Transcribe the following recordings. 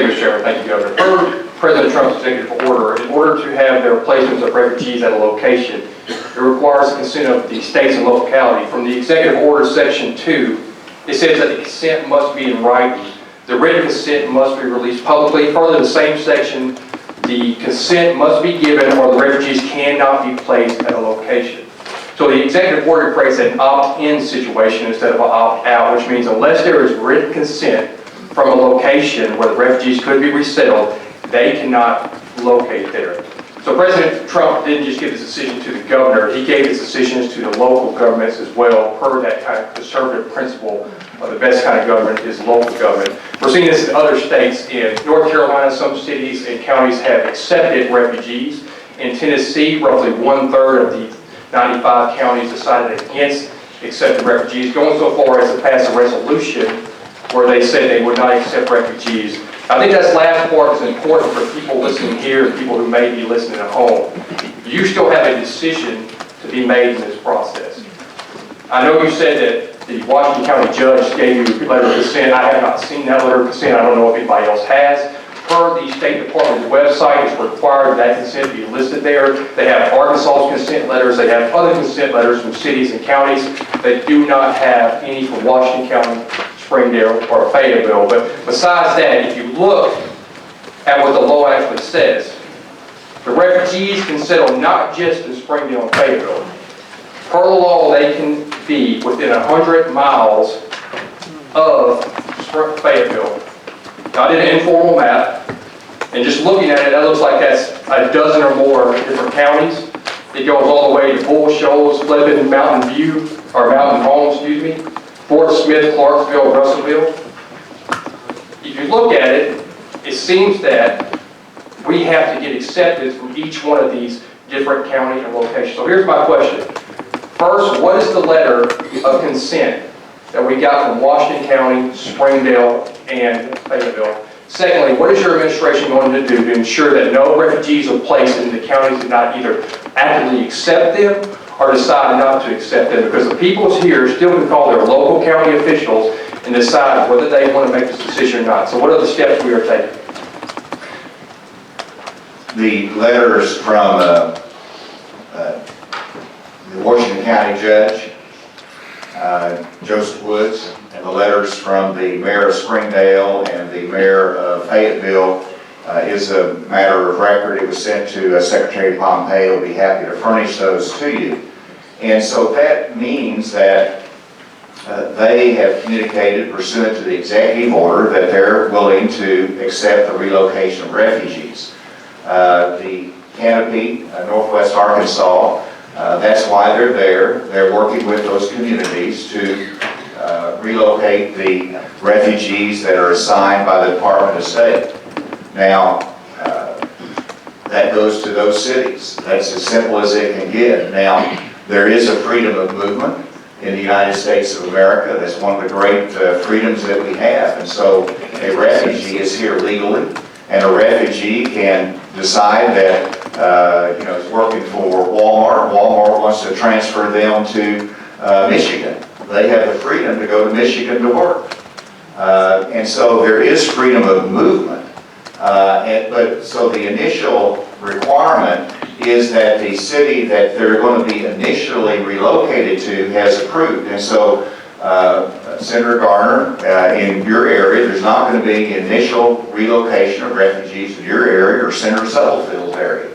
you, Mr. Chairman. Thank you, Governor. Per President Trump's executive order, in order to have their placements of refugees at a location, it requires the consent of the states and locality. From the executive order section 2, it says that the consent must be in writing. The written consent must be released publicly. Further, the same section, the consent must be given or the refugees cannot be placed at a location. So the executive order creates an opt-in situation instead of an opt-out, which means unless there is written consent from a location where the refugees could be resettled, they cannot locate there. So President Trump didn't just give his decision to the governor, he gave his decisions to the local governments as well, per that kind of conservative principle of the best kind of government is local government. We're seeing this in other states. In North Carolina, some cities and counties have accepted refugees. In Tennessee, roughly 1/3 of the 95 counties decided against accepting refugees, going so far as to pass a resolution where they said they would not accept refugees. I think that last part is important for people listening here and people who may be listening at home. You still have a decision to be made in this process. I know you said that the Washington County judge gave you a letter of consent. I have not seen that letter of consent. I don't know if anybody else has. Per the State Department's website, it's required that consent be listed there. They have Arkansas consent letters. They have other consent letters from cities and counties. They do not have any from Washington County, Springdale, or Fayetteville. But besides that, if you look at what the law actually says, the refugees can settle not just in Springdale and Fayetteville. Per the law, they can be within 100 miles of Fayetteville. Now, I did an informal map, and just looking at it, that looks like that's a dozen or more different counties. It goes all the way to Bull Shoals, Lebanon, Mountain View, or Mountain Home, excuse me, Fort Smith, Clarksville, Russellville. If you look at it, it seems that we have to get acceptance from each one of these different counties and locations. So here's my question. First, what is the letter of consent that we got from Washington County, Springdale, and Fayetteville? Secondly, what is your administration going to do to ensure that no refugees are placed in the counties that not either actively accept them or decide not to accept them? Because the peoples here still can call their local county officials and decide whether they want to make this decision or not. So what are the steps we are taking? The letters from the Washington County Judge, Joseph Woods, and the letters from the Mayor of Springdale and the Mayor of Fayetteville is a matter of record. It was sent to Secretary Pompeo. I'll be happy to furnish those to you. And so that means that they have communicated pursuant to the executive order that they're willing to accept the relocation of refugees. The Canopy, Northwest Arkansas, that's why they're there. They're working with those communities to relocate the refugees that are assigned by the Department of State. Now, that goes to those cities. That's as simple as it can get. Now, there is a freedom of movement in the United States of America. That's one of the great freedoms that we have. And so a refugee is here legally, and a refugee can decide that is working for Walmart. Walmart wants to transfer them to Michigan. They have the freedom to go to Michigan to work. And so there is freedom of movement. So the initial requirement is that the city that they're going to be initially relocated to has approved. And so Senator Garner, in your area, there's not going to be initial relocation of refugees in your area or Senator Settlefield's area.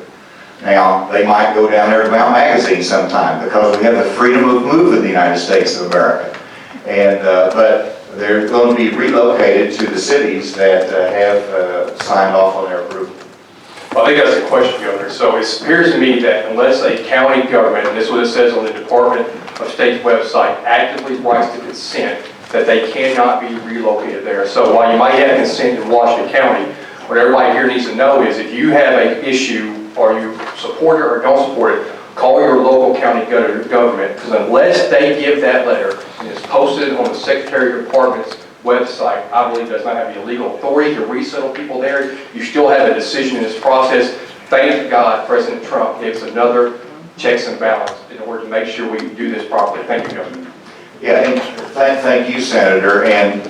Now, they might go down there to Mount Magazine sometime because we have the freedom of movement in the United States of America. And but they're going to be relocated to the cities that have signed off on their approval. Well, I think that's the question, Governor. So it appears to me that unless a county government, and this is what it says on the Department of State's website, actively writes to consent, that they cannot be relocated there. So while you might have consent in Washington County, what everybody here needs to know is if you have an issue or you support it or don't support it, call your local county government, because unless they give that letter and it's posted on the Secretary of Department's website, I believe does not have the legal authority to resettle people there. You still have a decision in this process. Thank God President Trump gave us another checks and balance in order to make sure we do this properly. Thank you, Governor. Yeah, and thank you, Senator. And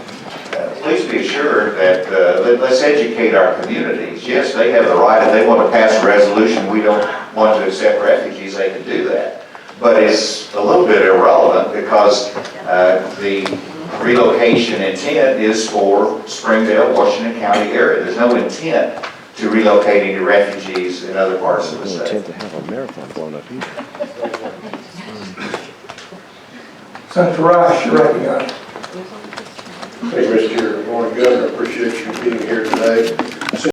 please be assured that, let's educate our communities. Yes, they have the right, if they want to pass a resolution, we don't want to accept refugees, they can do that. But it's a little bit irrelevant because the relocation intent is for Springdale, Washington County area. There's no intent to relocate any refugees in other parts of the state. Intent to have a marathon blown up either. Senator Rice, you're recognized. Thank you, Mr. Chair. Good morning, Governor. Appreciate you being here today.